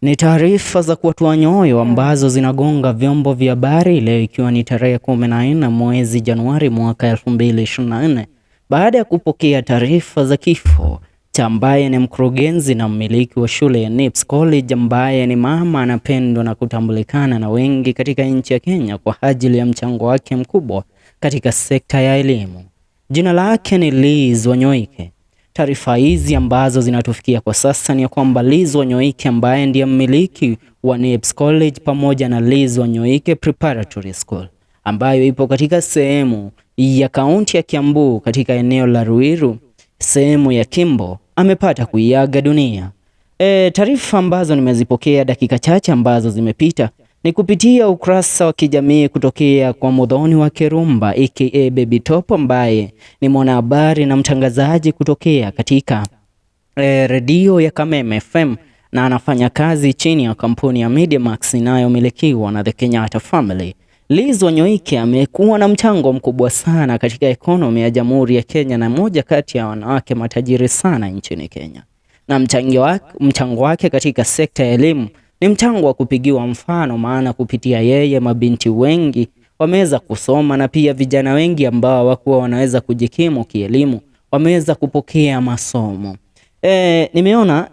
Ni taarifa za kuwatua nyoyo ambazo zinagonga vyombo vya habari leo ikiwa ni tarehe 14 mwezi Januari mwaka 2024 baada ya kupokea taarifa za kifo cha ambaye ni mkurugenzi na mmiliki wa shule ya Nibs College ambaye ni mama anapendwa na kutambulikana na wengi katika nchi ya Kenya kwa ajili ya mchango wake mkubwa katika sekta ya elimu. Jina lake ni Liz Wanyoike. Taarifa hizi ambazo zinatufikia kwa sasa ni kwamba Liz Wanyoike ambaye ndiye mmiliki wa Nibs College pamoja na Liz Wanyoike Preparatory School ambayo ipo katika sehemu ya kaunti ya Kiambu katika eneo la Ruiru, sehemu ya Kimbo, amepata kuiaga dunia. Taarifa ambazo nimezipokea dakika chache ambazo zimepita ni kupitia ukurasa wa kijamii kutokea kwa Muthoni wa Kerumba aka Baby Top ambaye ni mwanahabari na mtangazaji kutokea katika redio ya Kameme FM na anafanya kazi chini ya kampuni ya Media Max inayomilikiwa na The Kenyatta Family. Liz Wanyoike amekuwa na mchango mkubwa sana katika ekonomi ya Jamhuri ya Kenya na moja kati ya wanawake matajiri sana nchini Kenya. Na mchango wake katika sekta ya elimu ni mchango wa kupigiwa mfano, maana kupitia yeye mabinti wengi wameweza kusoma na pia vijana wengi ambao hawakuwa wanaweza kujikimu kielimu wameweza kupokea masomo. Nimeona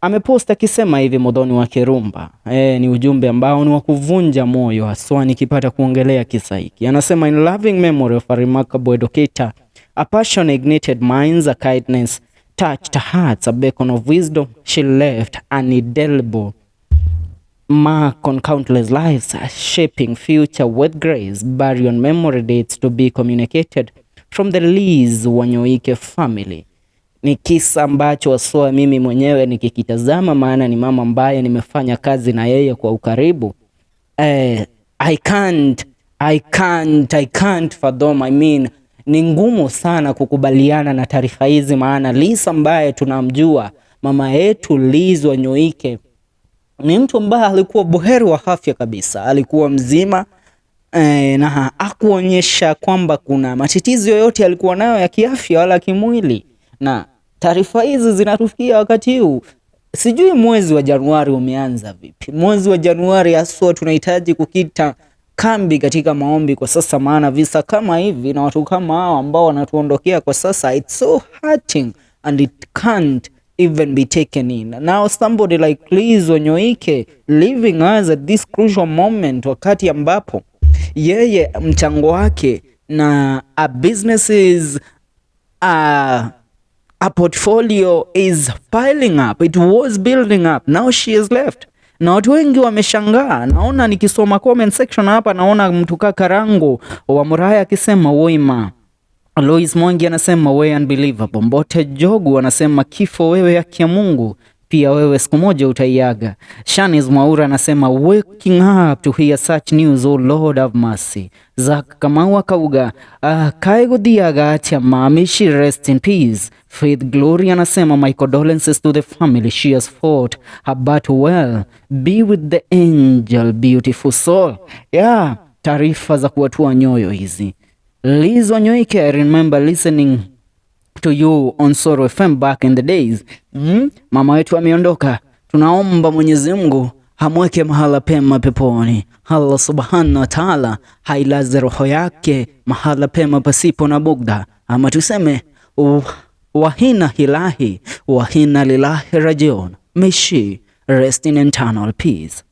amepost akisema hivi Muthoni wa Kerumba. Ni ujumbe ambao ni wa kuvunja moyo haswa nikipata kuongelea kisa hiki. Anasema, in loving memory of a remarkable educator, a passion ignited minds, a kindness touched hearts, a beacon of wisdom, she left an indelible mark on countless lives, shaping future with grace. Burial memory dates to be communicated from the Liz Wanyoike family. Ni kisa ambacho waswa mimi mwenyewe nikikitazama, maana ni mama ambaye nimefanya kazi na yeye kwa ukaribu. I can't fathom, I mean, ni ngumu sana kukubaliana na taarifa hizi, maana Liz ambaye tunamjua, mama yetu Liz Wanyoike, ni mtu ambaye alikuwa buheri wa afya kabisa, alikuwa mzima na hakuonyesha kwamba kuna matatizo yoyote alikuwa nayo ya kiafya wala kimwili. Na taarifa hizi zinatufikia wakati huu. Sijui mwezi wa Januari umeanza vipi. Mwezi wa Januari haswa tunahitaji kukita kambi katika maombi kwa sasa, maana visa kama hivi na watu kama hao ambao wanatuondokea kwa sasa, it's so hurting and it can't even be taken in. Now somebody like Liz Wanyoike leaving us at this crucial moment, wakati ambapo yeye mchango wake na a businesses a portfolio is piling up, it was building up, now she has left. Na watu wengi wameshangaa. Naona nikisoma comment section hapa, naona mtu kaka Rango wa Muraya akisema woima. Alois Mwangi anasema we unbelievable. Mbote Jogu anasema kifo wewe haki ya Mungu, pia wewe siku moja utaiaga. Shaniz Mwaura anasema waking up to hear such news, oh Lord have mercy. Zak Kamawa Kauga kaigo diaga atia mami, she rest in peace. Faith Glory anasema my condolences to the family, she has fought her battle well, be with the angel beautiful soul. Yeah, taarifa za kuwatua nyoyo hizi. Liz Wanyoike, I remember listening to you on Soro FM back in the days. Mama wetu ameondoka. Tunaomba Mwenyezi Mungu hamweke mahala pema peponi. Allah subhanahu wa ta'ala hailaze roho yake mahala pema pasipo na bugda. Ama tuseme wahina hilahi wahina lilahi rajiun. May she rest in eternal peace.